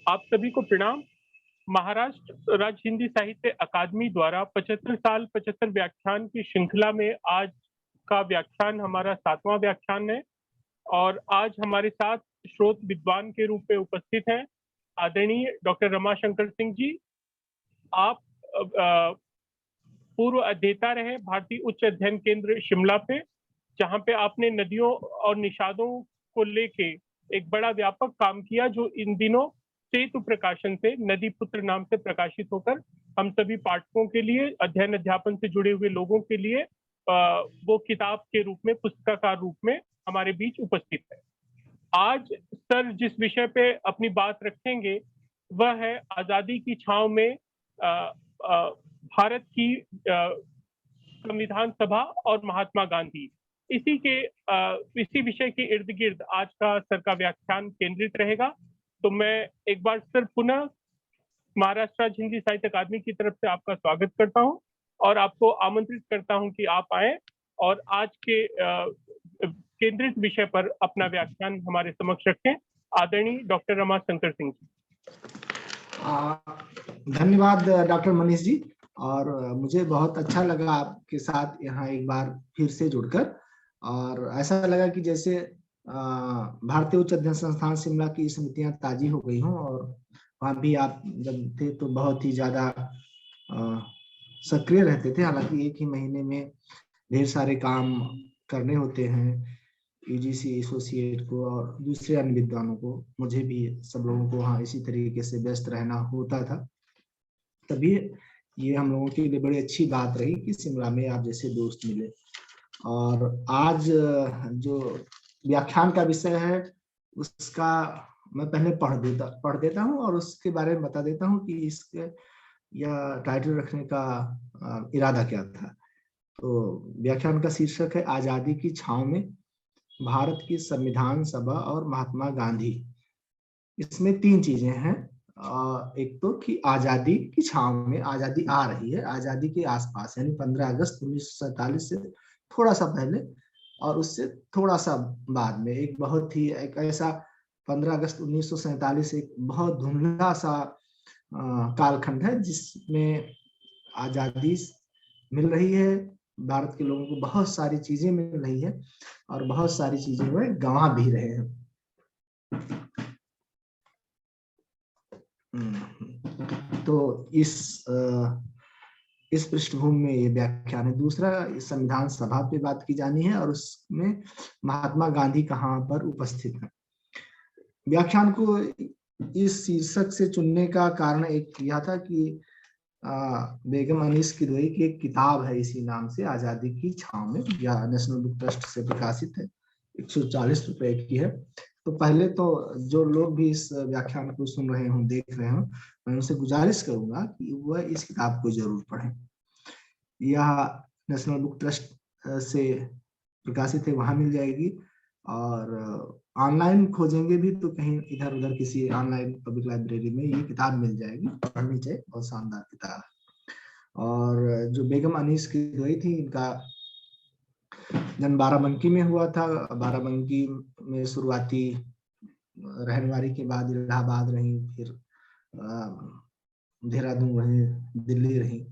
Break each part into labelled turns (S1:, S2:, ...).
S1: आप सभी को प्रणाम। महाराष्ट्र राज्य हिंदी साहित्य अकादमी द्वारा 75 साल 75 व्याख्यान की श्रृंखला में आज का व्याख्यान हमारा 7वां व्याख्यान है और आज हमारे साथ स्रोत विद्वान के रूप में उपस्थित हैं आदरणीय डॉक्टर रमाशंकर सिंह जी। आप पूर्व अध्येता रहे भारतीय उच्च अध्ययन केंद्र शिमला पे, जहाँ पे आपने नदियों और निषादों को लेके एक बड़ा व्यापक काम किया, जो इन दिनों सेतु प्रकाशन से नदी पुत्र नाम से प्रकाशित होकर हम सभी पाठकों के लिए, अध्ययन अध्यापन से जुड़े हुए लोगों के लिए वो किताब के रूप में, पुस्तकाकार रूप में हमारे बीच उपस्थित है। आज सर जिस विषय पे अपनी बात रखेंगे वह है आजादी की छांव में भारत की संविधान सभा और महात्मा गांधी। इसी विषय के इर्द गिर्द आज का सर का व्याख्यान केंद्रित रहेगा। तो मैं एक बार सर पुनः महाराष्ट्र राज्य हिंदी साहित्य अकादमी की तरफ से आपका स्वागत करता हूं और आपको आमंत्रित करता हूं कि आप आए और आज के केंद्रित विषय पर अपना व्याख्यान हमारे समक्ष रखें। आदरणीय डॉक्टर रमाशंकर सिंह जी।
S2: धन्यवाद डॉक्टर मनीष जी, और मुझे बहुत अच्छा लगा आपके साथ यहाँ एक बार फिर से जुड़कर, और ऐसा लगा कि जैसे भारतीय उच्च अध्ययन संस्थान शिमला की समितियां ताजी हो गई हों, और वहाँ भी आप जब थे तो बहुत ही ज्यादा सक्रिय रहते थे। हालांकि एक ही महीने में ढेर सारे काम करने होते हैं, यूजीसी एसोसिएट को और दूसरे अन्य विद्वानों को, मुझे भी, सब लोगों को वहाँ इसी तरीके से व्यस्त रहना होता था। तभी ये हम लोगों के लिए बड़ी अच्छी बात रही कि शिमला में आप जैसे दोस्त मिले। और आज जो व्याख्यान का विषय है उसका मैं पहले पढ़ देता हूँ और उसके बारे में बता देता हूँ कि इसके यह टाइटल रखने का इरादा क्या था। तो व्याख्यान का शीर्षक है आजादी की छांव में भारत की संविधान सभा और महात्मा गांधी। इसमें तीन चीजें हैं। एक तो कि आजादी की छांव में, आजादी आ रही है, आजादी के आसपास, यानी 15 अगस्त 1947 से थोड़ा सा पहले और उससे थोड़ा सा बाद में एक ऐसा 15 अगस्त 1947 एक बहुत धुंधला सा कालखंड है जिसमें आजादी मिल रही है, भारत के लोगों को बहुत सारी चीजें मिल रही है और बहुत सारी चीजें वे गंवा भी रहे हैं। तो इस पृष्ठभूमि में ये व्याख्यान है। दूसरा, संविधान सभा पे बात की जानी है और उसमें महात्मा गांधी कहाँ पर उपस्थित है। व्याख्यान को इस शीर्षक से चुनने का कारण एक यह था कि बेगम अनीस किदवई की एक किताब है इसी नाम से, आजादी की छांव में, या नेशनल बुक ट्रस्ट से प्रकाशित है, 140 रुपए की है। तो पहले तो जो लोग भी इस व्याख्यान को सुन रहे हों, देख रहे हों, मैं उनसे गुजारिश करूंगा कि वह इस किताब को जरूर पढ़ें। यह नेशनल बुक ट्रस्ट से प्रकाशित है, वहां मिल जाएगी, और ऑनलाइन खोजेंगे भी तो कहीं इधर उधर किसी ऑनलाइन पब्लिक लाइब्रेरी में ये किताब मिल जाएगी, पढ़नी चाहिए, बहुत शानदार किताब है। और जो बेगम अनीस किदवई थी, इनका जन्म बाराबंकी में हुआ था। बाराबंकी में शुरुआती रहनवारी के बाद इलाहाबाद रही, फिर देहरादून रही, दिल्ली रही।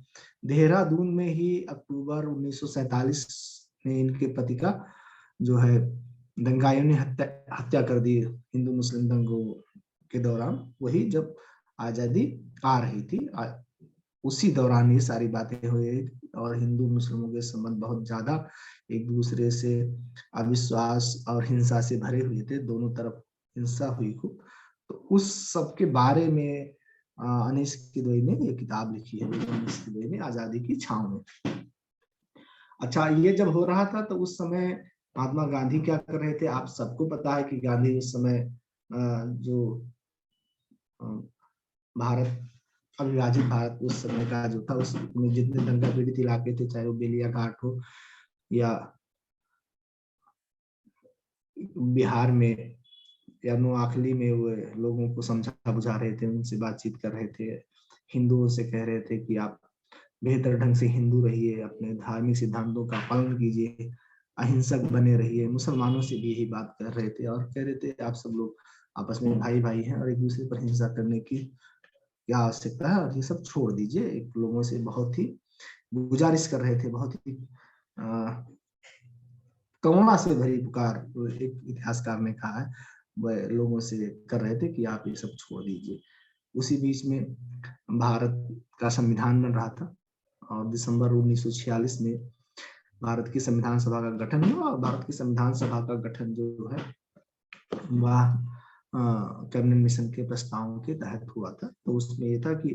S2: देहरादून में ही अक्टूबर 1947 में इनके पति का जो है दंगाइयों ने हत्या कर दी, हिंदू मुस्लिम दंगों के दौरान, वही जब आजादी आ रही थी, उसी दौरान ये सारी बातें हुई और हिंदू मुस्लिमों के संबंध बहुत ज्यादा एक दूसरे से अविश्वास और हिंसा से भरे हुए थे, दोनों तरफ हिंसा हुई खूब। तो उस सब के बारे में अनीस किदवई ने ये किताब लिखी है, अनीस किदवई ने, आजादी की छांव में। अच्छा, ये जब हो रहा था तो उस समय महात्मा गांधी क्या कर रहे थे, आप सबको पता है कि गांधी उस समय जो भारत, अविभाजित भारत उस समय का जो था, उसमें जितने दंगा पीड़ित इलाके थे, चाहे वो बेलिया घाट हो या बिहार में या नोआखली में, वो लोगों को समझा बुझा रहे थे, उनसे बातचीत कर रहे थे, हिंदुओं से कह रहे थे कि आप बेहतर ढंग से हिंदू रहिए, अपने धार्मिक सिद्धांतों का पालन कीजिए। अहिंसक बने रहिए। मुसलमानों से भी यही बात कर रहे थे और कह रहे थे आप सब लोग आपस में भाई भाई हैं और एक दूसरे पर हिंसा करने की क्या आवश्यकता है और ये सब छोड़ दीजिए। एक लोगों से बहुत ही गुजारिश कर रहे थे, बहुत ही करुणा से भरी पुकार एक इतिहासकार ने कहा है, वह लोगों से कर रहे थे कि आप ये सब छोड़ दीजिए। उसी बीच में भारत का संविधान बन रहा था और दिसंबर 1946 में भारत की संविधान सभा का गठन हुआ और भारत की संविधान सभा का गठन जो है वह कैबिनेट मिशन के प्रस्तावों के तहत हुआ था। तो उसमें ये था कि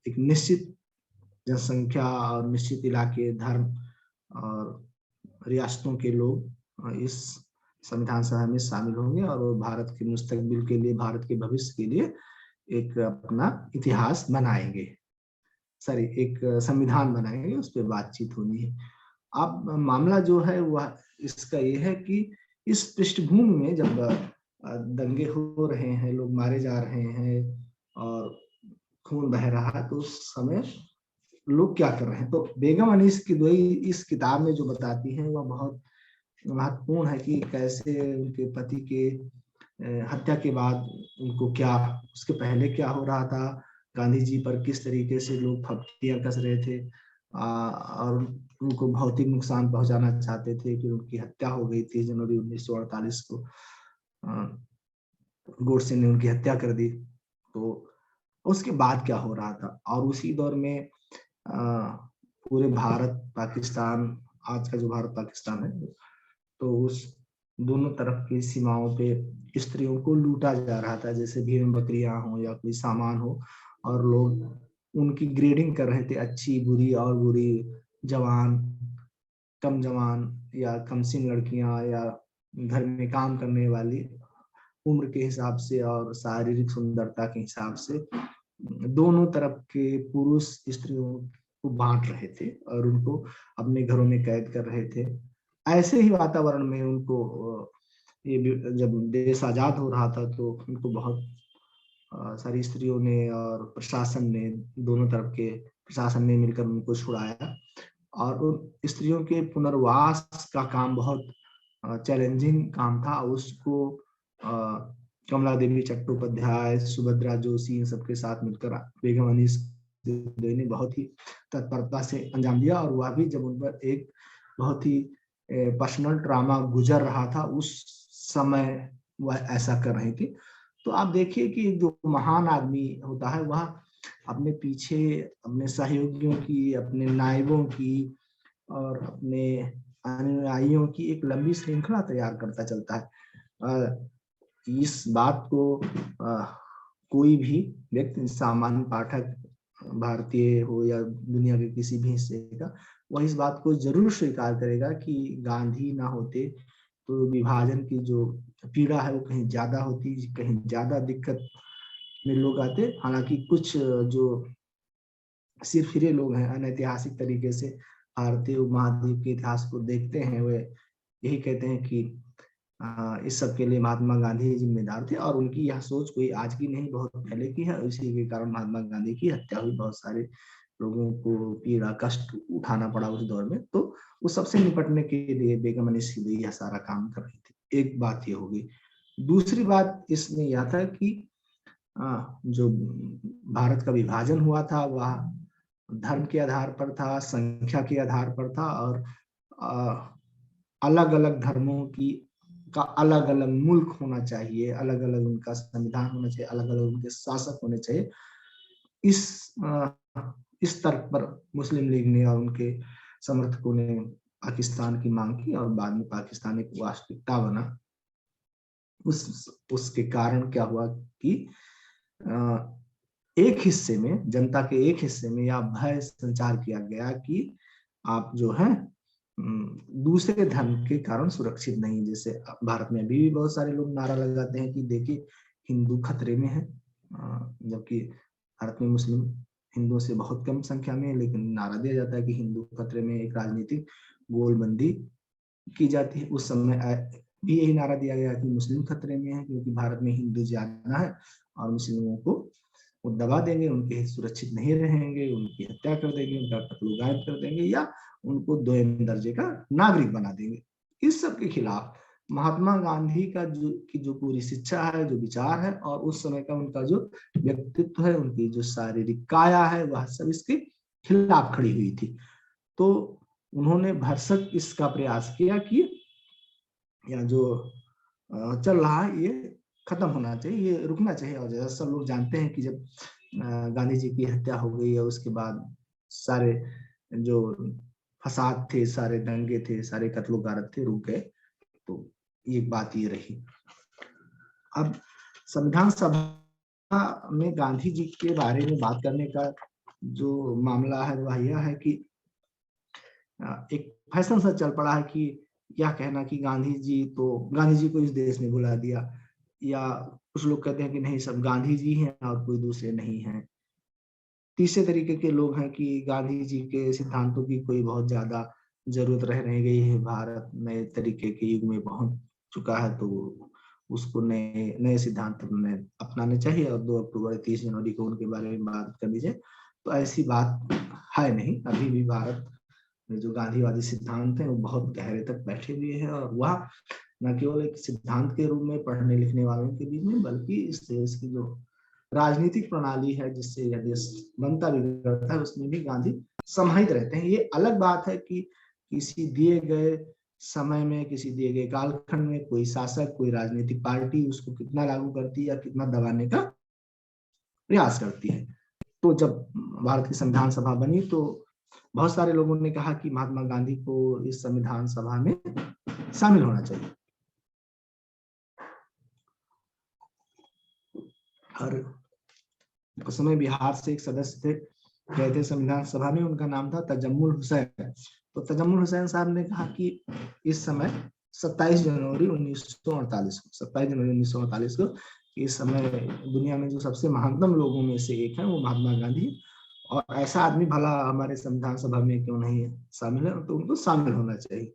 S2: एक निश्चित जनसंख्या और निश्चित इलाके, धर्म और रियासतों के लोग इस संविधान सभा में शामिल होंगे और वो भारत के मुस्तकबिल के लिए, भारत के भविष्य के लिए एक अपना इतिहास बनाएंगे, सॉरी एक संविधान बनाएंगे, उस पर बातचीत होनी है। अब मामला जो है वह इसका ये है कि इस पृष्ठभूमि में जब दंगे हो रहे हैं, लोग मारे जा रहे हैं और खून बह रहा है, तो उस समय लोग क्या कर रहे हैं। तो बेगम अनीस किदवई इस किताब में जो बताती हैं वह बहुत महत्वपूर्ण है कि कैसे उनके पति के हत्या के बाद उनको क्या, उसके पहले क्या हो रहा था, गांधी जी पर किस तरीके से लोग फप्तियां कस रहे थे और उनको भौतिक नुकसान पहुंचाना चाहते थे। फिर उनकी हत्या हो गई थी जनवरी 1948 को, गोडसे ने उनकी हत्या कर दी। तो उसके बाद क्या हो रहा था और उसी दौर में पूरे भारत पाकिस्तान, आज का जो भारत पाकिस्तान है, तो उस दोनों तरफ की सीमाओं पे स्त्रियों को लूटा जा रहा था, जैसे भेड़ बकरियां हो या कोई सामान हो, और लोग उनकी ग्रेडिंग कर रहे थे, अच्छी, बुरी और बुरी, जवान, कम जवान या कमसिन लड़कियां या घर में काम करने वाली, उम्र के हिसाब से और शारीरिक सुंदरता के हिसाब से दोनों तरफ के पुरुष स्त्रियों को बांट रहे थे और उनको अपने घरों में कैद कर रहे थे। ऐसे ही वातावरण में उनको ये जब देश आजाद हो रहा था तो उनको बहुत सारी स्त्रियों ने और प्रशासन ने, दोनों तरफ के प्रशासन ने मिलकर उनको छुड़ाया और उन स्त्रियों के पुनर्वास का काम बहुत चैलेंजिंग काम था। उसको कमला देवी चट्टोपाध्याय, सुभद्रा जोशी, इन सबके साथ मिलकर बेगम अनीस ने बहुत ही तत्परता से अंजाम दिया और वह भी जब उन पर एक बहुत ही पर्सनल ट्रामा गुजर रहा था, उस समय वह ऐसा कर रही थी। तो आप देखिए कि जो महान आदमी होता है वह अपने पीछे अपने सहयोगियों की, अपने नायबों की और अपने अनुयायियों की एक लंबी श्रृंखला तैयार करता चलता है। इस बात को कोई भी व्यक्ति, सामान्य पाठक, भारतीय हो या दुनिया के किसी भी हिस्से का, वह इस बात को जरूर स्वीकार करेगा कि गांधी ना होते तो विभाजन की जो पीड़ा है वो कहीं ज्यादा होती, कहीं ज्यादा दिक्कत में लोग आते। हालांकि कुछ जो सिरफिरे लोग हैं, अनैतिहासिक तरीके से भारतीय उपमहाद्वीप के इतिहास को देखते हैं, वे यही कहते हैं कि इस सब के लिए महात्मा गांधी जिम्मेदार थे और उनकी यह सोच कोई आज की नहीं, बहुत पहले की है। इसी के कारण महात्मा गांधी की हत्या हुई, बहुत सारे लोगों को पीड़ा कष्ट उठाना पड़ा उस दौर में। तो उस सबसे निपटने के लिए बेगम अनीस किदवई यह सारा काम कर रही थी। एक बात ये होगी। दूसरी बात इसमें यह था कि जो भारत का विभाजन हुआ था वह धर्म के आधार पर था, संख्या के आधार पर था और अलग अलग धर्मों की का अलग अलग मुल्क होना चाहिए, अलग अलग उनका संविधान होना चाहिए, अलग अलग उनके शासक होने चाहिए। इस तर्क पर मुस्लिम लीग ने और उनके समर्थकों ने पाकिस्तान की मांग की और बाद में पाकिस्तान एक वास्तविकता बना। उसके कारण क्या हुआ कि एक हिस्से में, जनता के एक हिस्से में यह भय संचार किया गया कि आप जो है दूसरे धर्म के कारण सुरक्षित नहीं। जैसे भारत में अभी भी बहुत सारे लोग नारा लगाते हैं कि देखिए हिंदू खतरे में है, जबकि भारत में मुस्लिम हिंदुओं से बहुत कम संख्या में है, लेकिन नारा दिया जाता है कि हिंदू खतरे में। एक राजनीतिक गोलबंदी की जाती है। उस समय भी यही नारा दिया गया कि मुस्लिम खतरे में है, क्योंकि भारत में हिंदू ज्यादा है और मुस्लिमों को वो दबा देंगे, उनके हित सुरक्षित नहीं रहेंगे, उनकी हत्या कर देंगे, उनका कत्ल गायब कर देंगे या उनको 2 दर्जे का नागरिक बना देंगे। इस सब के खिलाफ महात्मा गांधी का जो पूरी शिक्षा है, जो विचार है और उस समय का उनका जो व्यक्तित्व है, उनकी जो शारीरिक काया है, वह सब इसके खिलाफ खड़ी हुई थी। तो उन्होंने भरसक इसका प्रयास किया कि या जो चल रहा है ये खत्म होना चाहिए, ये रुकना चाहिए। और जैसा सब लोग जानते हैं कि जब गांधी जी की हत्या हो गई है, उसके बाद सारे जो फसाद थे, सारे दंगे थे, सारे कत्लो गारत थे, रुक गए। तो एक बात ये रही। अब संविधान सभा में गांधी जी के बारे में बात करने का जो मामला है वह यह है कि एक फैशन सा चल पड़ा है कि क्या कहना कि गांधी जी को इस देश ने भुला दिया, या कुछ लोग कहते हैं कि नहीं, सब गांधी जी हैं और कोई दूसरे नहीं हैं। तीसरे तरीके के लोग हैं कि गांधी जी के सिद्धांतों की कोई बहुत ज्यादा जरूरत रह गई है, भारत नए तरीके के युग में पहुंच चुका है, तो उसको नए सिद्धांत अपनाने चाहिए और 2 अक्टूबर 30 जनवरी को उनके बारे में बात कर लीजिए। तो ऐसी बात है नहीं। अभी भी भारत में जो गांधीवादी सिद्धांत है वो बहुत गहरे तक बैठे हुए हैं, और वह न केवल एक सिद्धांत के रूप में पढ़ने लिखने वालों के बीच में, बल्कि इस देश की जो राजनीतिक प्रणाली है जिससे यह देश बनता बिगड़ता है, उसमें भी गांधी समाहित रहते हैं। ये अलग बात है कि किसी दिए गए समय में, किसी दिए गए कालखंड में कोई शासक, कोई राजनीतिक पार्टी उसको कितना लागू करती है या कितना दबाने का प्रयास करती है। तो जब भारत की संविधान सभा बनी तो बहुत सारे लोगों ने कहा कि महात्मा गांधी को इस संविधान सभा में शामिल होना चाहिए। और उस समय बिहार से एक सदस्य थे, गए थे संविधान सभा में, उनका नाम था तजम्मुल हुसैन। तो तजम्मुल हुसैन साहब ने कहा कि इस समय 27 जनवरी 1948 को इस समय दुनिया में जो सबसे महानतम लोगों में से एक है वो महात्मा गांधी, और ऐसा आदमी भला हमारे संविधान सभा में क्यों नहीं शामिल है, तो उनको शामिल होना चाहिए।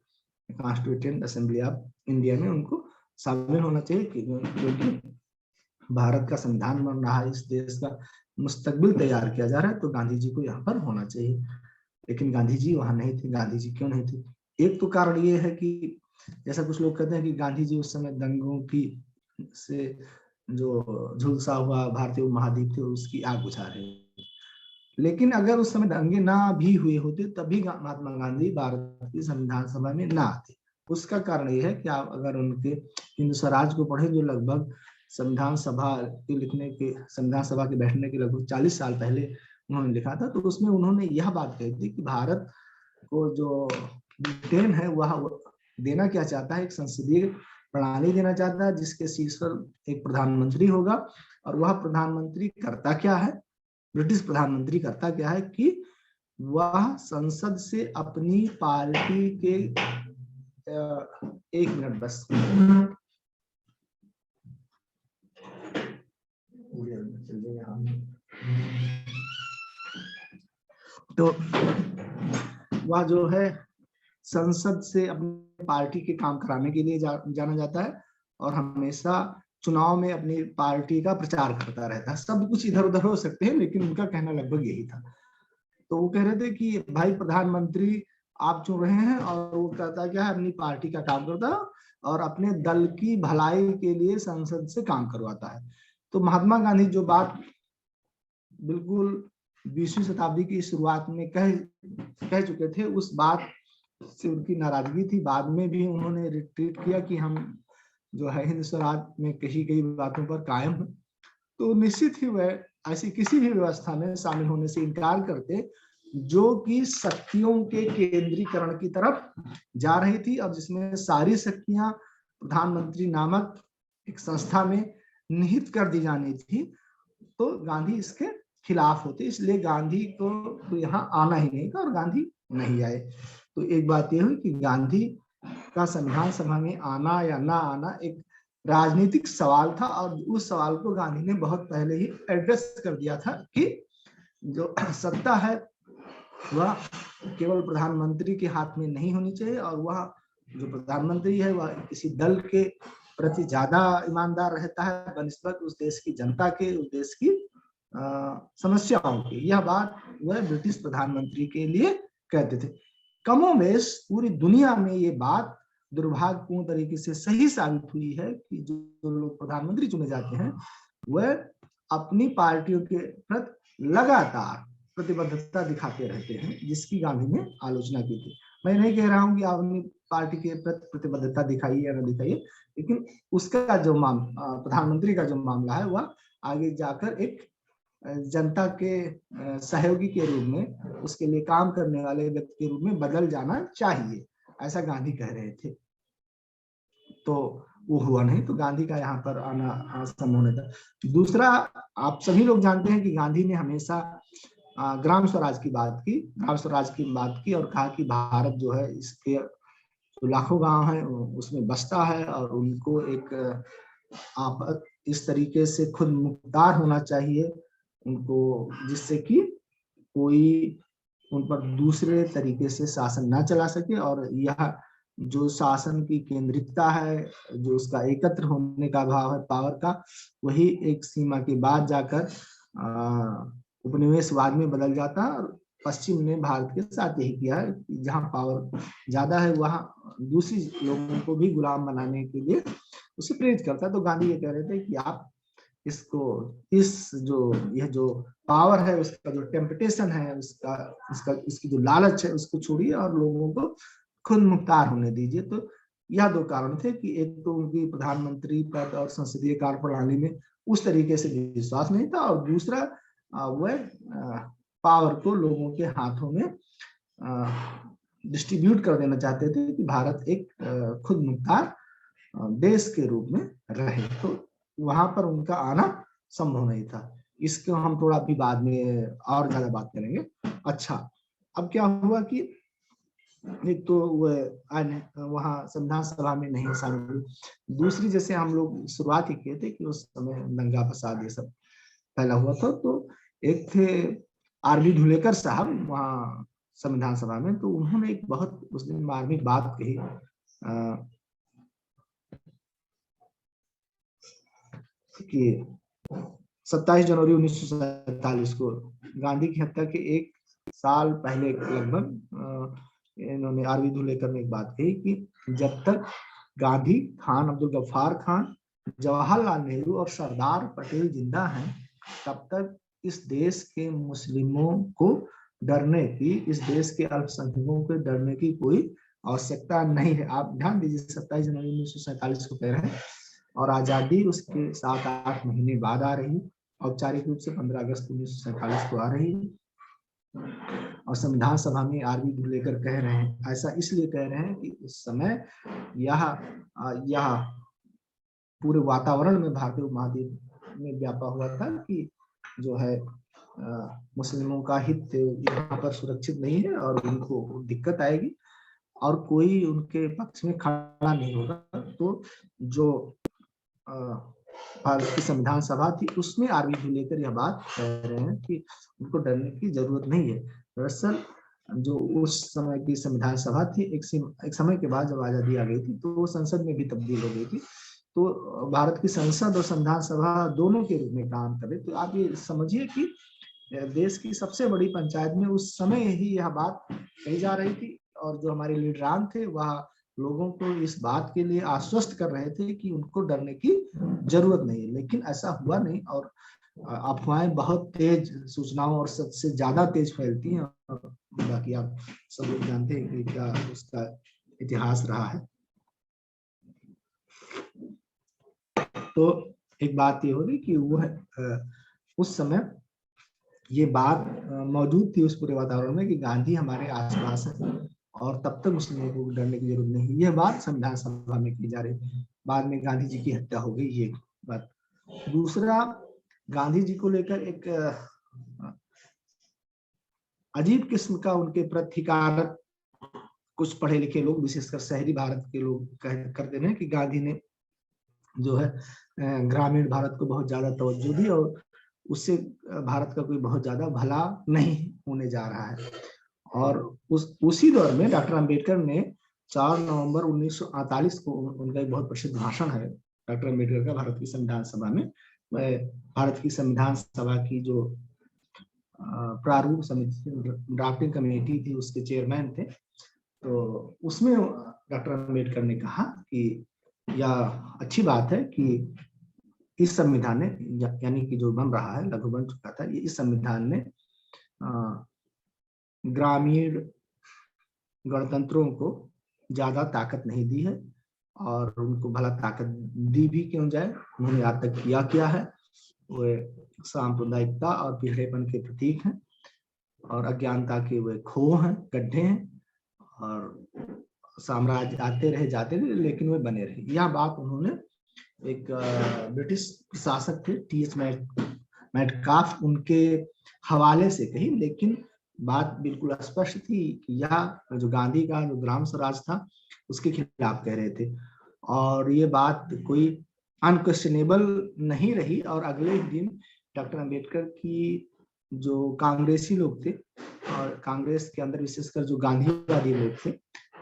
S2: कॉन्स्टिट्यूएंट असेंबली ऑफ इंडिया में उनको शामिल होना चाहिए, क्योंकि भारत का संविधान बन रहा है, इस देश का मुस्तकबिल तैयार किया जा रहा है, तो गांधी जी को यहाँ पर होना चाहिए। लेकिन गांधी जी वहां नहीं थे। गांधी जी क्यों नहीं थे? एक तो कारण ये है कि जैसा कुछ लोग कहते हैं कि गांधी जी उस समय दंगों की से जो झुलसा हुआ भारतीय उपमहाद्वीप थे उसकी आग बुझा रहे हैं। लेकिन अगर उस समय दंगे ना भी हुए होते तभी महात्मा गांधी भारत की संविधान सभा में ना आते। उसका कारण यह है कि आप अगर उनके हिंद स्वराज को पढ़े, जो लगभग संविधान सभा के बैठने के लगभग 40 साल पहले उन्होंने लिखा था, तो उसमें उन्होंने यह बात कही थी कि भारत को जो ब्रिटेन है वह देना क्या चाहता है, एक संसदीय प्रणाली देना चाहता है जिसके शीर्ष पर एक प्रधानमंत्री होगा। और वह प्रधानमंत्री करता क्या है, ब्रिटिश प्रधानमंत्री करता क्या है कि वह संसद से अपनी पार्टी के 1 मिनट बस, तो वह जो है संसद से अपनी पार्टी के काम कराने के लिए जाना जाता है, और हमेशा चुनाव में अपनी पार्टी का प्रचार करता रहता है। सब कुछ इधर उधर हो सकते हैं, लेकिन उनका कहना लगभग यही था। तो वो कह रहे थे कि भाई प्रधानमंत्री आप चुन रहे हैं, और वो कहता क्या है, अपनी पार्टी का काम करता है और अपने दल की भलाई के लिए संसद से काम करवाता है। तो महात्मा गांधी जो बात बिल्कुल 20वीं शताब्दी की शुरुआत में कह चुके थे, उस बात से उनकी नाराजगी थी। बाद में भी उन्होंने रिट्रीट किया कि हम जो है हिंद स्वराज में कही गई बातों पर कायम है। तो निश्चित ही वह ऐसी किसी भी व्यवस्था में शामिल होने से इनकार करते जो कि शक्तियों के केंद्रीकरण की तरफ जा रही थी, और जिसमें सारी शक्तियां प्रधानमंत्री नामक एक संस्था में निहित कर दी जानी थी। तो गांधी इसके खिलाफ होते, इसलिए गांधी को तो यहाँ आना ही नहीं था और गांधी नहीं आए। तो एक बात यह हुई कि गांधी का संविधान सभा में आना या ना आना एक राजनीतिक सवाल था, और उस सवाल को गांधी ने बहुत पहले ही एड्रेस कर दिया था कि जो सत्ता है वह केवल प्रधानमंत्री के हाथ में नहीं होनी चाहिए, और वह जो प्रधानमंत्री है वह किसी दल के प्रति ज्यादा ईमानदार रहता है बनिस्बत उस देश की जनता के, उस देश की समस्याओं की। यह बात वह ब्रिटिश प्रधानमंत्री के लिए कहते थे। कमोबेश पूरी दुनिया में ये बात दुर्भाग्यपूर्ण तरीके से सही साबित हुई है कि जो लोग प्रधानमंत्री चुने जाते हैं वह अपनी पार्टियों के प्रति लगातार प्रतिबद्धता दिखाते रहते हैं, जिसकी गांधी ने आलोचना की थी। मैं नहीं कह रहा हूं कि आप अपनी पार्टी के प्रति प्रतिबद्धता दिखाइए या न दिखाइए, लेकिन उसका जो प्रधानमंत्री का जो मामला है वह आगे जाकर एक जनता के सहयोगी के रूप में, उसके लिए काम करने वाले व्यक्ति के रूप में बदल जाना चाहिए, ऐसा गांधी कह रहे थे। तो वो हुआ नहीं, तो गांधी का यहाँ पर आना असंभव नहीं था। दूसरा, आप सभी लोग जानते हैं कि गांधी ने हमेशा ग्राम स्वराज की बात की और कहा कि भारत जो है इसके तो लाखों गांव हैं उसमें बसता है और उनको एक आप इस तरीके से खुद मुख्तार होना चाहिए उनको, जिससे कि कोई उन पर दूसरे तरीके से शासन ना चला सके, और यह जो शासन की केंद्रितता है, जो उसका एकत्र होने का भाव है पावर का, वही एक सीमा के बाद जाकर उपनिवेशवाद में बदल जाता है। और पश्चिम ने भारत के साथ यही किया है, जहां पावर ज्यादा है वहां दूसरी लोगों को भी गुलाम बनाने के लिए उसे प्रेरित करता है। तो गांधी ये कह रहे थे कि आप यह जो पावर है, उसका जो टेम्पटेशन है, इसकी जो लालच है, उसको छोड़िए और लोगों को खुद मुख्तार होने दीजिए। तो यह दो कारण थे कि एक तो उनकी प्रधानमंत्री पद और संसदीय कार्य प्रणाली में उस तरीके से विश्वास नहीं था, और दूसरा वह पावर को लोगों के हाथों में डिस्ट्रीब्यूट कर देना चाहते थे कि भारत एक खुद मुख्तार देश के रूप में रहे। तो वहां पर उनका आना संभव नहीं था। इसको हम थोड़ा भी बाद में और ज्यादा बात करेंगे। अच्छा, अब क्या हुआ कि एक तो वहाँ संविधान सभा में नहीं शामिल, दूसरी जैसे हम लोग शुरुआत ही किए थे कि उस समय दंगा फसाद ये सब फैला हुआ था, तो एक थे आरबी धुलेकर साहब वहाँ संविधान सभा में, तो उन्होंने एक बहुत उस दिन मार्मिक बात कही कि 27 जनवरी 1947 को गांधी की हत्या के एक साल पहले लगभग इन्होंने आरबी धुलेकर ने एक बात कही कि जब तक गांधी, खान अब्दुल गफ्फार खान, जवाहरलाल नेहरू और सरदार पटेल जिंदा हैं, तब तक इस देश के मुस्लिमों को डरने की, इस देश के अल्पसंख्यकों को डरने की कोई आवश्यकता नहीं है। आप ध्यान दीजिए, 27 जनवरी 1947 को कह रहे हैं और आजादी उसके 7-8 महीने बाद आ रही, औपचारिक रूप से 15 अगस्त 1947 को आ रही, और संविधान सभा में आरबी धुलेकर कह रहे हैं। ऐसा इसलिए कह रहे हैं कि उस समय यह पूरे वातावरण में भारतीय उपमहाद्वीप में व्यापा हुआ था कि जो है मुस्लिमों का हित यहाँ पर सुरक्षित नहीं है और उनको दिक्कत आएगी और कोई उनके पक्ष में खड़ा नहीं होगा। तो जो भारत की संविधान सभा थी उसमें आरबी धुलेकर यह बात कह रहे हैं कि उनको डरने की जरूरत नहीं है। दरअसल जो उस समय की संविधान सभा थी, एक समय के बाद जब आजादी आ गई थी तो वो संसद में भी तब्दील हो गई थी, तो भारत की संसद और संविधान सभा दोनों के रूप में काम करे। तो आप ये समझिए कि देश की सबसे बड़ी पंचायत में उस समय ही यह बात कही जा रही थी, और जो हमारे लीडरान थे वह लोगों को इस बात के लिए आश्वस्त कर रहे थे कि उनको डरने की जरूरत नहीं है। लेकिन ऐसा हुआ नहीं, और अफवाहें बहुत तेज, सूचनाओं और सबसे ज्यादा तेज फैलती हैं, और बाकी आप सब लोग जानते हैं कि क्या उसका इतिहास रहा है। तो एक बात ये होगी कि वह उस समय ये बात मौजूद थी उस पूरे वातावरण में कि गांधी हमारे आसपास है और तब तक मुस्लिमों को डरने की जरूरत नहीं। यह बात संविधान सभा में की जा रही। बाद में गांधी जी की हत्या हो गई, ये बात। दूसरा, गांधी जी को लेकर एक अजीब किस्म का उनके प्रतिकारक कुछ पढ़े लिखे लोग, विशेषकर शहरी भारत के लोग करते हैं कि गांधी ने जो है ग्रामीण भारत को बहुत ज्यादा तवज्जो दी और उससे भारत का कोई बहुत ज्यादा भला नहीं होने जा रहा है। और उसी दौर में डॉक्टर अंबेडकर ने 4 नवंबर 1948 को, उनका एक बहुत प्रसिद्ध भाषण है डॉक्टर अंबेडकर का भारत की संविधान सभा में। भारत की संविधान सभा की जो प्रारूप समिति, ड्राफ्टिंग कमेटी थी, उसके चेयरमैन थे। तो उसमें डॉक्टर अम्बेडकर ने कहा कि यह अच्छी बात है कि इस संविधान ने, यानी कि जो बन रहा है, लघु बन चुका था, ये इस संविधान ने ग्रामीण गणतंत्रों को ज्यादा ताकत नहीं दी है, और उनको भला ताकत दी भी क्यों जाए, उन्होंने आज तक किया है। वे सांप्रदायिकता और पिछड़ेपन के प्रतीक हैं, और अज्ञानता के वे खो हैं, गड्ढे हैं, और साम्राज्य आते रहे जाते रहे, लेकिन वे बने रहे। यह बात उन्होंने एक ब्रिटिश शासक थे टी.एच. मेटकाफ, उनके हवाले से कही, लेकिन बात बिल्कुल स्पष्ट थी कि यह जो गांधी का जो ग्राम स्वराज था उसके खिलाफ कह रहे थे, और ये बात कोई अनक्वेश्चनेबल नहीं रही। और अगले ही दिन डॉक्टर अम्बेडकर की जो कांग्रेसी लोग थे, और कांग्रेस के अंदर विशेषकर जो गांधीवादी लोग थे,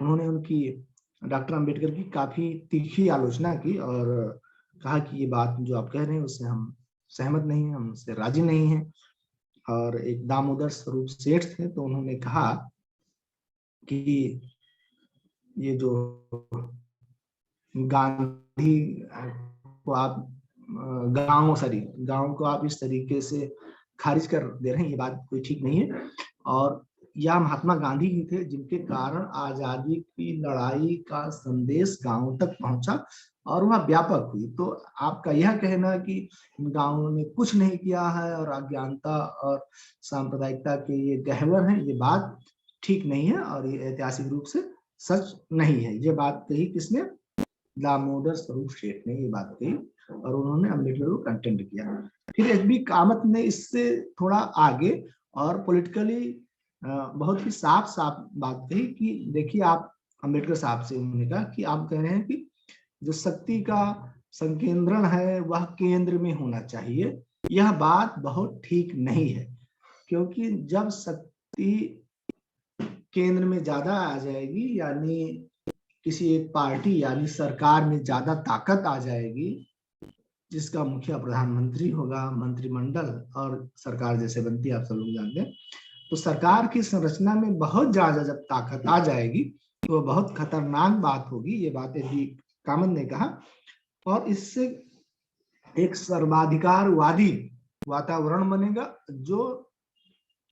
S2: उन्होंने उनकी, डॉक्टर अम्बेडकर की काफी तीखी आलोचना की और कहा कि ये बात जो आप कह रहे हैं उससे हम सहमत नहीं हैं, हम उससे राजी नहीं हैं। और एक दामोदर स्वरूप सेठ थे, तो उन्होंने कहा कि ये जो गांधी को आप गांव को आप इस तरीके से खारिज कर दे रहे हैं, ये बात कोई ठीक नहीं है। और यह महात्मा गांधी ही थे जिनके कारण आजादी की लड़ाई का संदेश गांव तक पहुंचा और वह व्यापक हुई। तो आपका यह कहना कि गांवों ने कुछ नहीं किया है और अज्ञानता और सांप्रदायिकता के ये गहवर हैं, ये बात ठीक नहीं है, और ये ऐतिहासिक रूप से सच नहीं है। ये बात कही किसने? दामोदर स्वरूप सेठ ने ये बात कही, और उन्होंने अम्बेडकर को कंटेंट किया। फिर एच.बी. कामत ने इससे थोड़ा आगे और पॉलिटिकली बहुत ही साफ बात कही कि देखिए, आप अम्बेडकर साहब से उन्होंने कहा कि आप कह रहे हैं कि जो शक्ति का संकेंद्रण है वह केंद्र में होना चाहिए। यह बात बहुत ठीक नहीं है, क्योंकि जब शक्ति केंद्र में ज्यादा आ जाएगी, यानी किसी एक पार्टी यानी सरकार में ज्यादा ताकत आ जाएगी, जिसका मुखिया प्रधानमंत्री होगा, मंत्रिमंडल और सरकार जैसे बनती है, आप सब लोग जानते हैं, तो सरकार की संरचना में बहुत ज्यादा जब ताकत आ जाएगी तो वह बहुत खतरनाक बात होगी। ये बात एच.बी. कामत ने कहा, और इससे एक सर्वाधिकारवादी वातावरण बनेगा जो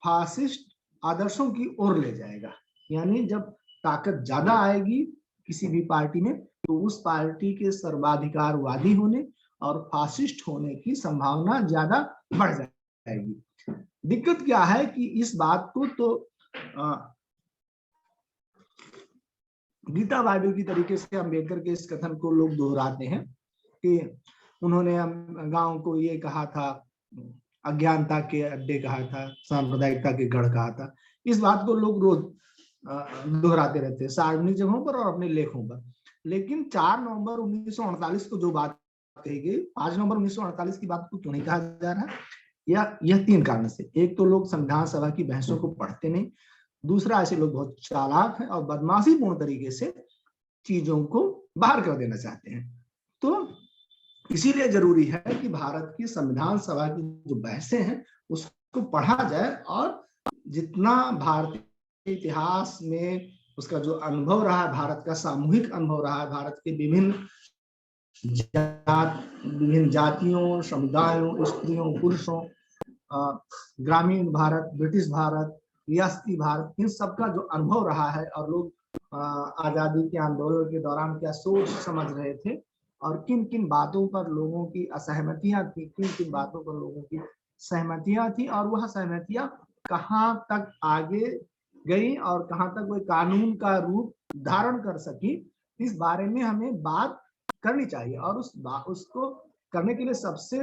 S2: फासिस्ट आदर्शों की ओर ले जाएगा। यानी जब ताकत ज्यादा आएगी किसी भी पार्टी में, तो उस पार्टी के सर्वाधिकारवादी होने और फासिस्ट होने की संभावना ज्यादा बढ़ जाएगी। दिक्कत क्या है कि इस बात को तो गीता बाइबल की तरीके से अम्बेडकर के इस कथन को लोग दोहराते हैं कि उन्होंने गांव को ये कहा था, अज्ञानता के अड्डे कहा था, सांप्रदायिकता के गढ़ कहा था। इस बात को लोग रोज दोहराते रहते हैं सार्वजनिक जगहों पर और अपने लेखों पर। लेकिन 4 नवंबर 1948 को जो बात कही गई, 5 नवंबर 1948 की बात को क्यों नहीं कहा जा रहा? यह 3 कारण से। एक तो लोग संविधान सभा की बहसों को पढ़ते नहीं, दूसरा ऐसे लोग बहुत चालाक हैं और बदमाशीपूर्ण तरीके से चीजों को बाहर कर देना चाहते हैं। तो इसीलिए जरूरी है कि भारत की संविधान सभा की जो बहसें हैं उसको पढ़ा जाए, और जितना भारतीय इतिहास में उसका जो अनुभव रहा है, भारत का सामूहिक अनुभव रहा है, भारत के विभिन्न जातियों, समुदायों, स्त्रियों, पुरुषों, ग्रामीण भारत, ब्रिटिश भारत, रियासती भारत, इन सबका जो अनुभव रहा है, और लोग आजादी के आंदोलन के दौरान क्या सोच समझ रहे थे और किन किन बातों पर लोगों की असहमतियां थी, किन किन बातों पर लोगों की सहमतियां थी, और वह सहमतियां कहाँ तक आगे गई और कहाँ तक वह कानून का रूप धारण कर सकी, इस बारे में हमें बात करनी चाहिए। और उसको करने के लिए सबसे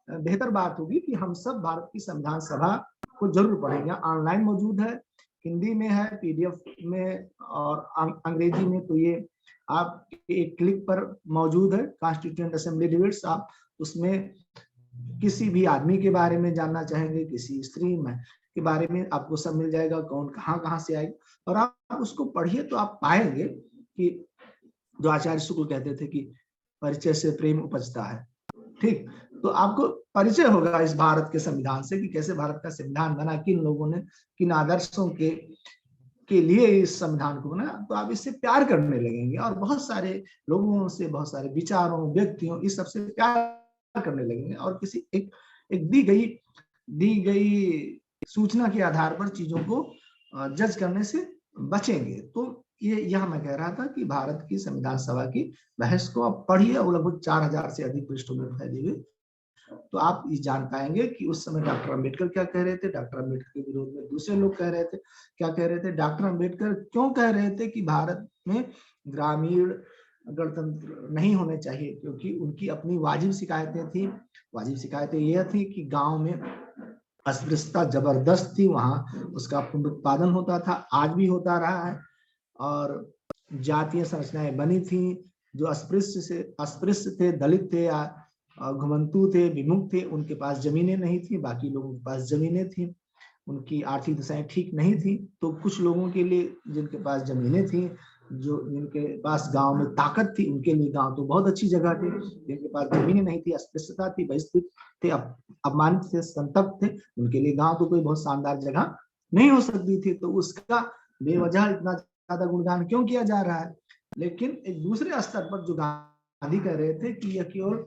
S2: बेहतर बात होगी कि हम सब भारत की संविधान सभा को जरूर पढ़ेंगे। ऑनलाइन मौजूद है, हिंदी में है, पीडीएफ में और अंग्रेजी में, तो ये आप एक क्लिक पर मौजूद है, कॉन्स्टिट्यूएंट असेंबली डिबेट्स। आप उसमें किसी भी आदमी के बारे में जानना चाहेंगे, किसी स्त्री के बारे में, आपको सब मिल जाएगा, कौन कहाँ से आएगी, और आप उसको पढ़िए तो आप पाएंगे कि जो आचार्य शुक्ल कहते थे कि परिचय से प्रेम उपजता है। ठीक, तो आपको परिचय होगा इस भारत के संविधान से कि कैसे भारत का संविधान बना, किन लोगों ने किन आदर्शों के के लिए इस संविधान को बना, तो आप इससे प्यार करने लगेंगे और बहुत सारे लोगों से, बहुत सारे विचारों, व्यक्तियों, इस सबसे प्यार करने लगेंगे और किसी एक दी गई सूचना के आधार पर चीजों को जज करने से बचेंगे। तो यह मैं कह रहा था कि भारत की संविधान सभा की बहस को आप पढ़िए, और लगभग 4000 से अधिक पृष्ठों में फैली हुई, तो आप ये जान पाएंगे कि उस समय डॉक्टर अंबेडकर क्या कह रहे थे, डॉक्टर अंबेडकर के विरोध में दूसरे लोग कह रहे थे, क्या कह रहे थे, डॉक्टर अंबेडकर क्यों कह रहे थे कि भारत में ग्रामीण गणतंत्र नहीं होने चाहिए, क्योंकि उनकी अपनी वाजिब शिकायतें थी। वाजिब शिकायतें यह थी कि गांव में अस्पृश्यता जबरदस्त थी, वहां उसका पुनरुत्पादन होता था, आज भी होता रहा है, और जातीय संरचनाएं बनी थी। जो अस्पृश्य थे, दलित थे या घुमंतु थे, विमुक्त थे, उनके पास जमीनें नहीं थी, बाकी लोगों के पास जमीनें थी, उनकी आर्थिक दशाएं ठीक नहीं थी। तो कुछ लोगों के लिए जिनके पास जमीनें थी, जिनके पास गांव में ताकत थी, उनके लिए गांव तो बहुत अच्छी जगह थी। जिनके पास जमीनें नहीं थी, अस्पृश्यता थी, बहिष्कृत थे, अपमानित थे, संतप्त थे, उनके लिए गांव तो कोई बहुत शानदार जगह नहीं हो सकती थी। तो उसका बेवजह इतना ज्यादा गुणगान क्यों किया जा रहा है? लेकिन एक दूसरे स्तर पर जो गांधी कह रहे थे कि यह केवल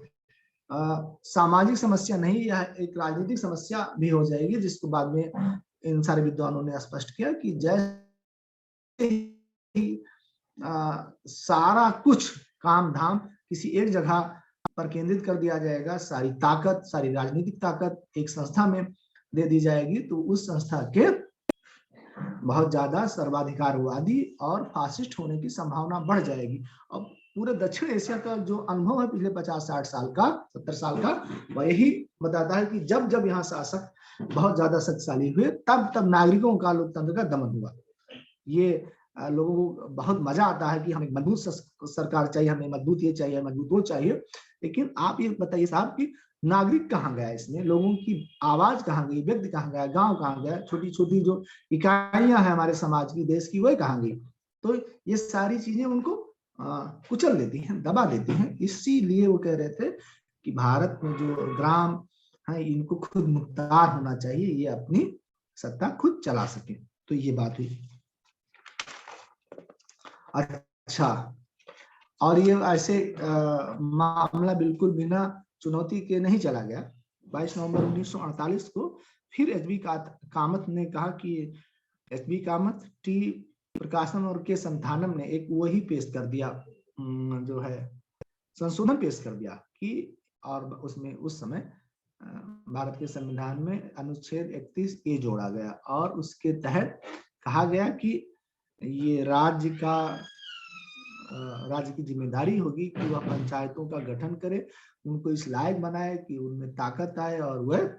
S2: सामाजिक समस्या नहीं, यह एक राजनीतिक समस्या भी हो जाएगी, जिसको बाद में इन सारे विद्वानों ने स्पष्ट किया कि जैसे ही सारा कुछ काम धाम किसी एक जगह पर केंद्रित कर दिया जाएगा, सारी ताकत, सारी राजनीतिक ताकत एक संस्था में दे दी जाएगी, तो उस संस्था के बहुत ज्यादा सर्वाधिकारवादी और फासिस्ट होने की संभावना बढ़ जाएगी। अब पूरे दक्षिण एशिया का जो अनुभव है पिछले 50-60 साल का, 70 साल का, वह यही बताता है कि जब जब यहाँ शासक बहुत ज्यादा शक्तिशाली हुए, तब तब नागरिकों का लोकतंत्र का दमन हुआ। ये लोगों को बहुत मजा आता है कि हमें मजबूत सरकार चाहिए, हमें मजबूत ये चाहिए, मजबूत वो चाहिए, लेकिन आप ये बताइए साहब कि नागरिक कहाँ गया इसमें? लोगों की आवाज कहाँ गई? व्यक्ति कहाँ गया? गांव कहाँ गया? छोटी छोटी जो इकाइयां हैं हमारे समाज की, देश की, वह कहाँ गई? तो ये सारी चीजें उनको कुचल देती हैं, दबा देती हैं। इसीलिए वो कह रहे थे कि भारत में जो ग्राम है, इनको खुद मुख्तार होना चाहिए, ये अपनी सत्ता खुद चला सके। तो ये बात हुई। अच्छा, और ये ऐसे मामला बिल्कुल बिना चुनौती के नहीं चला गया। 22 नवंबर 1948 को फिर एच.बी. कामत ने कहा कि एच.बी. कामत, टी. प्रकाशन और के संथानम ने एक वही पेश कर दिया, जो है संशोधन पेश कर दिया कि, और उसमें उस समय भारत के संविधान में अनुच्छेद 31A जोड़ा गया, और उसके तहत कहा गया कि ये राज्य की जिम्मेदारी होगी कि वह पंचायतों का गठन करे, उनको इस लायक बनाए कि उनमें ताकत आए और वह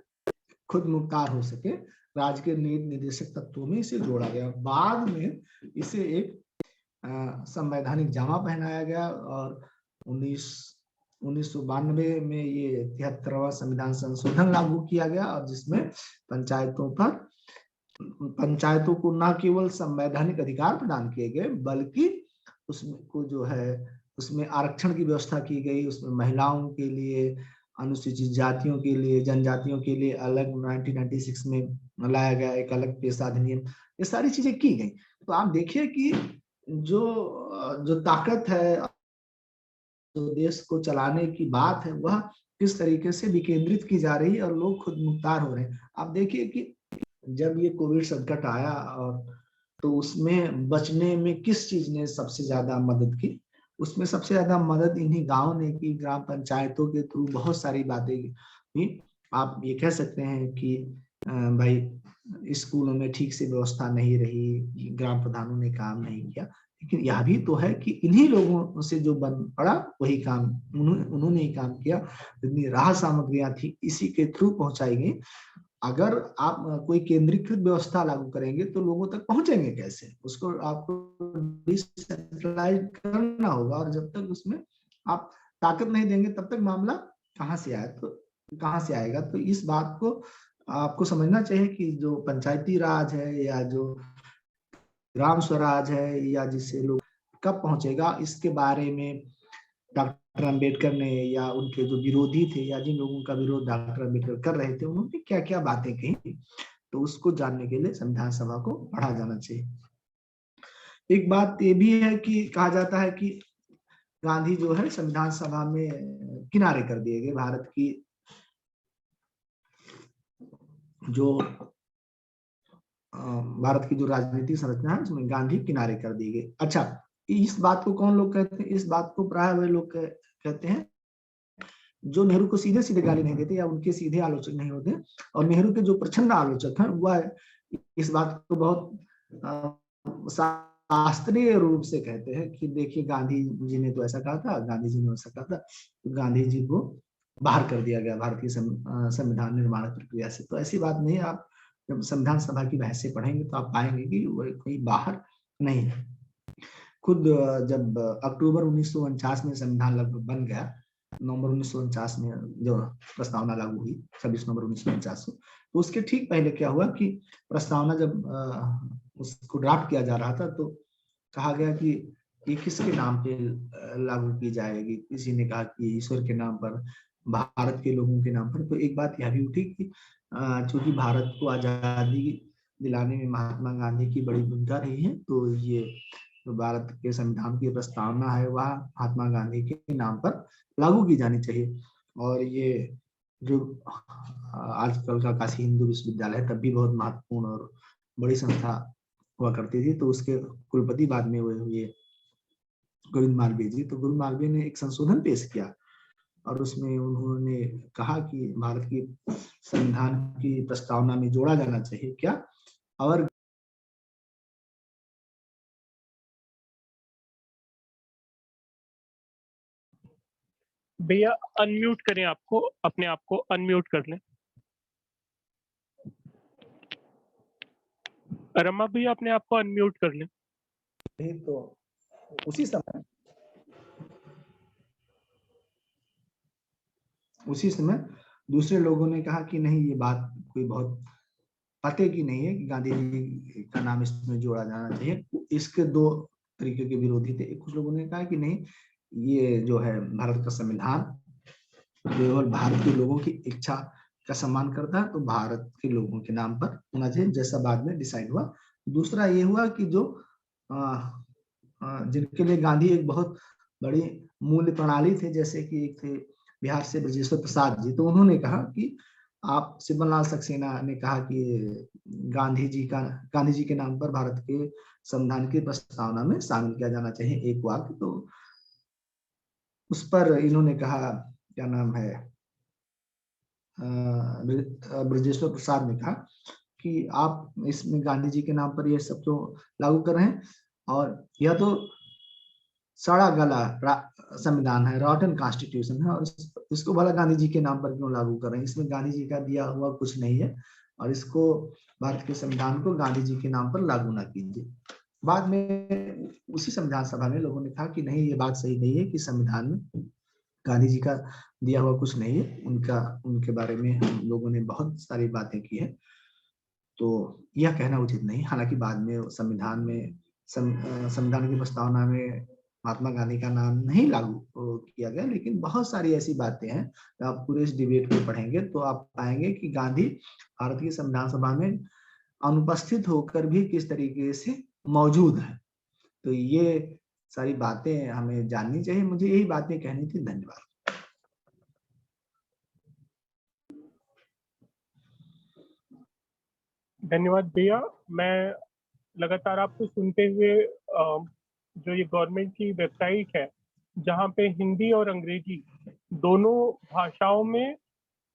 S2: खुद मुख्तार हो सके। राज्य के निर्देशक तत्वों में इसे जोड़ा गया। बाद में इसे एक संवैधानिक जामा पहनाया गया, और 1992 में ये 73वां संविधान संशोधन लागू किया गया, और जिसमें पंचायतों को न केवल संवैधानिक अधिकार प्रदान किए गए, बल्कि उसमें को जो है उसमें आरक्षण की व्यवस्था की गई। उसमें महिलाओं के लिए, अनुसूचित जातियों के लिए, जनजातियों के लिए अलग 1996 में लाया गया एक अलग पेशा अधिनियम। ये सारी चीजें की गई। तो आप देखिए कि जो ताकत है, जो देश को चलाने की बात है, वह किस तरीके से विकेंद्रित की जा रही है, और लोग खुद मुख्तार हो रहे हैं। आप देखिए कि जब ये कोविड संकट आया, और तो उसमें बचने में किस चीज ने सबसे ज्यादा मदद की? उसमें सबसे ज्यादा मदद इन्हीं गांव ने की। ग्राम पंचायतों के थ्रू बहुत सारी बातें हुई। आप ये कह सकते हैं कि भाई स्कूलों में ठीक से व्यवस्था नहीं रही, ग्राम प्रधानों ने काम नहीं किया, लेकिन यह भी तो है कि इन्हीं लोगों से जो बन पड़ा वही काम उन्होंने ही काम किया। जितनी राहत सामग्रियां थी इसी के थ्रू पहुंचाई गई। अगर आप कोई केंद्रीकृत व्यवस्था लागू करेंगे तो लोगों तक पहुंचेंगे कैसे? उसको आपको डिसेंट्रलाइज करना होगा, और जब तक उसमें आप ताकत नहीं देंगे तब तक मामला कहां से आएगा? तो इस बात को आपको समझना चाहिए कि जो पंचायती राज है, या जो ग्राम स्वराज है, या जिससे लोग कब पहुंचेगा, इसके बारे में डॉक्टर अंबेडकर ने, या उनके जो विरोधी थे, या जिन लोगों का विरोध डॉक्टर अंबेडकर कर रहे थे, उन्होंने क्या क्या बातें कही, तो उसको जानने के लिए संविधान सभा को पढ़ा जाना चाहिए। एक बात ये भी है कि कहा जाता है कि गांधी जो है संविधान सभा में किनारे कर दिए गए। भारत की जो राजनीतिक संरचना है उसमें गांधी किनारे कर दिए गए। अच्छा, इस बात को कौन लोग कहते हैं? इस बात को प्राय वे लोग कहते हैं जो नेहरू को सीधे सीधे गाली नहीं देते या उनके सीधे आलोचक नहीं होते, और नेहरू के जो प्रचंड आलोचक हैं वह इस बात को बहुत शास्त्रीय रूप से कहते हैं कि देखिए गांधी जी ने तो ऐसा कहा था, गांधी जी ने वैसा कहा था, तो गांधी जी को बाहर कर दिया गया भारतीय संविधान निर्माण प्रक्रिया से। तो ऐसी बात नहीं है। आप जब संविधान सभा की बहसें पढ़ेंगे तो आप पाएंगे कि वो कोई बाहर नहीं है। खुद जब अक्टूबर 1949 में संविधान लगभग बन गया, नवंबर 1949 में जो प्रस्तावना लागू हुई 26 नवंबर 1949 को, तो उसके ठीक पहले क्या हुआ कि प्रस्तावना जब उसको ड्राफ्ट किया जा रहा था तो कहा गया कि ये किसके नाम पे लागू की जाएगी। किसी ने कहा कि ईश्वर के नाम पर, भारत के लोगों के नाम पर। तो एक बात यह भी उठी कि चूंकि भारत को आजादी दिलाने में महात्मा गांधी की बड़ी भूमिका रही है, तो ये जो भारत के संविधान की प्रस्तावना है वह महात्मा गांधी के नाम पर लागू की जानी चाहिए। और ये जो आजकल का काशी हिंदू विश्वविद्यालय है, तब भी बहुत महत्वपूर्ण और बड़ी संस्था हुआ करती थी, तो उसके कुलपति बाद में हुए गोविंद मालवीय जी। तो गोविंद मालवीय ने एक संशोधन पेश किया और उसमें उन्होंने कहा कि भारत की संविधान की प्रस्तावना में जोड़ा जाना चाहिए क्या, और
S1: भैया अनम्यूट करें, आपको अपने आप को अनम्यूट कर लें। रमा भैया अपने आप को अनम्यूट कर लें।
S2: तो उसी समय दूसरे लोगों ने कहा कि नहीं, ये बात कोई बहुत पते की नहीं है कि गांधी जी का नाम इसमें जोड़ा जाना चाहिए। इसके दो तरीके के विरोधी थे। कुछ लोगों ने कहा कि नहीं, ये जो है भारत का संविधान केवल भारत के लोगों की इच्छा का सम्मान करता है, तो भारत के लोगों के नाम पर होना चाहिए, जैसा बाद में डिसाइड हुआ। दूसरा ये हुआ कि जो जिनके लिए गांधी एक बहुत बड़ी मूल्य प्रणाली थे, जैसे कि एक थे बिहार से ब्रजेश्वर प्रसाद जी, तो उन्होंने कहा कि आप सिब्बल लाल सक्सेना ने कहा कि गांधी जी के नाम पर भारत के संविधान की प्रस्तावना में शामिल किया जाना चाहिए एक वाक्य। तो उस पर इन्होंने कहा, क्या नाम है, ब्रजेश्वर प्रसाद ने कहा कि आप इसमें गांधी जी के नाम पर ये सब तो लागू कर रहे हैं, और यह तो सड़ा गला संविधान है, रॉटन कॉन्स्टिट्यूशन है, और इसको भला गांधी जी के नाम पर क्यों लागू कर रहे हैं? इसमें गांधी जी का दिया हुआ कुछ नहीं है, और इसको भारत के संविधान को गांधी जी के नाम पर लागू ना कीजिए। बाद में उसी संविधान सभा में लोगों ने कहा कि नहीं, ये बात सही नहीं है कि संविधान में गांधी जी का दिया हुआ कुछ नहीं है, उनके बारे में हम लोगों ने बहुत सारी बातें की है, तो यह कहना उचित नहीं। हालांकि बाद में संविधान की प्रस्तावना में महात्मा गांधी का नाम नहीं लागू किया गया, लेकिन बहुत सारी ऐसी बातें हैं। आप पूरे इस डिबेट को पढ़ेंगे तो आप पाएंगे कि गांधी भारत की संविधान सभा में अनुपस्थित होकर भी किस तरीके से मौजूद है। तो ये सारी बातें हमें जाननी चाहिए। मुझे यही बातें कहनी थी। धन्यवाद।
S1: धन्यवाद भैया। मैं लगातार आपको सुनते हुए जो ये गवर्नमेंट की वेबसाइट है जहाँ पे हिंदी और अंग्रेजी दोनों भाषाओं में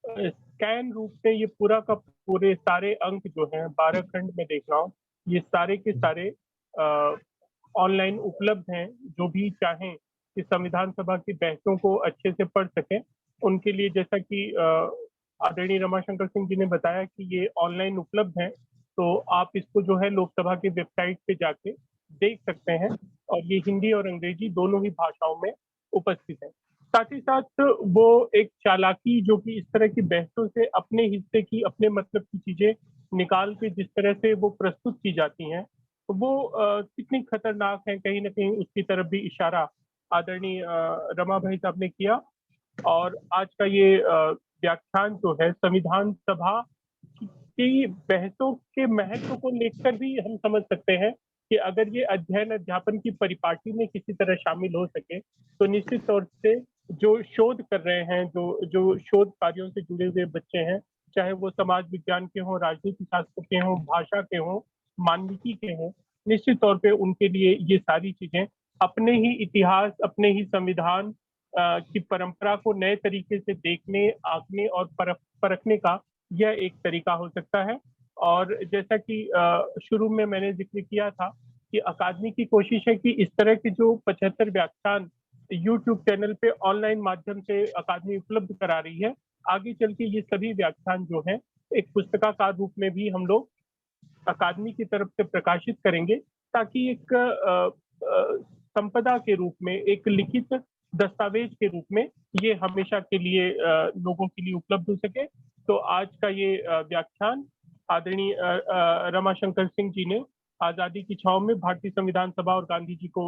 S1: स्कैन रूप से ये पूरा का पूरे सारे अंक जो हैं 12 खंड में देख रहा हूँ, ये सारे के सारे ऑनलाइन उपलब्ध हैं। जो भी चाहें कि संविधान सभा की बहसों को अच्छे से पढ़ सकें, उनके लिए जैसा कि आदरणीय रमाशंकर सिंह जी ने बताया कि ये ऑनलाइन उपलब्ध है, तो आप इसको जो है लोकसभा की वेबसाइट पे जाके देख सकते हैं, और ये हिंदी और अंग्रेजी दोनों ही भाषाओं में उपस्थित है। साथ ही साथ वो एक चालाकी जो कि इस तरह की बहसों से अपने हिस्से की, अपने मतलब की चीजें निकाल के जिस तरह से वो प्रस्तुत की जाती हैं, तो वो कितनी खतरनाक है, कहीं ना कहीं उसकी तरफ भी इशारा आदरणीय रमा भाई साहब ने किया। और आज का ये व्याख्यान जो है संविधान सभा की बहसों के महत्व को लेकर भी हम समझ सकते हैं कि अगर ये अध्ययन अध्यापन की परिपाटी में किसी तरह शामिल हो सके, तो निश्चित तौर से जो शोध कर रहे हैं, जो शोध कार्यों से जुड़े हुए बच्चे हैं, चाहे वो समाज विज्ञान के हों, राजनीति शास्त्र के हों, भाषा के हों, मानविकी के हों, निश्चित तौर पे उनके लिए ये सारी चीज़ें अपने ही इतिहास, अपने ही संविधान की परंपरा को नए तरीके से देखने, आँकने और परखने का यह एक तरीका हो सकता है। और जैसा कि शुरू में मैंने ज़िक्र किया था कि अकादमी की कोशिश है कि इस तरह के जो 75 व्याख्यान यूट्यूब चैनल पे ऑनलाइन माध्यम से अकादमी उपलब्ध करा रही है, आगे चल के ये सभी व्याख्यान जो हैं, एक पुस्तिकाकार रूप में भी हम लोग अकादमी की तरफ से प्रकाशित करेंगे, ताकि एक संपदा के रूप में, एक लिखित दस्तावेज के रूप में ये हमेशा के लिए लोगों के लिए उपलब्ध हो सके। तो आज का ये व्याख्यान आदरणीय रमाशंकर सिंह जी ने आज़ादी की छाँव में भारतीय संविधान सभा और गांधी जी को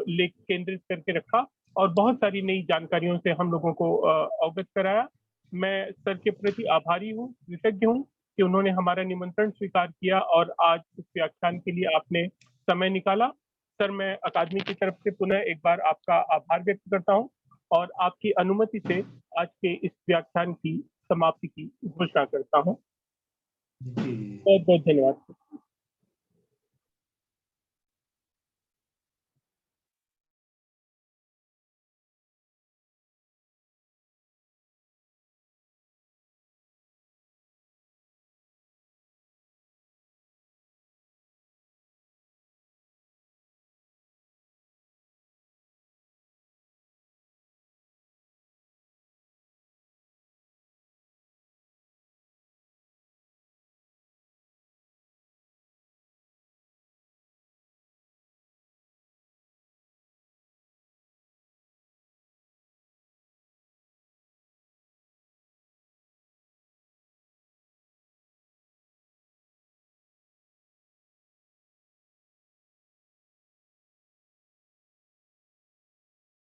S1: लेख केंद्रित करके रखा और बहुत सारी नई जानकारियों से हम लोगों को अवगत कराया। मैं सर के प्रति आभारी हूँ, कृतज्ञ हूँ कि उन्होंने हमारा निमंत्रण स्वीकार किया और आज इस व्याख्यान के लिए आपने समय निकाला। सर, मैं अकादमी की तरफ से पुनः एक बार आपका आभार व्यक्त करता हूँ और आपकी अनुमति से आज के इस व्याख्यान की समाप्ति की घोषणा करता हूँ।
S2: जी।
S1: बहुत-बहुत धन्यवाद।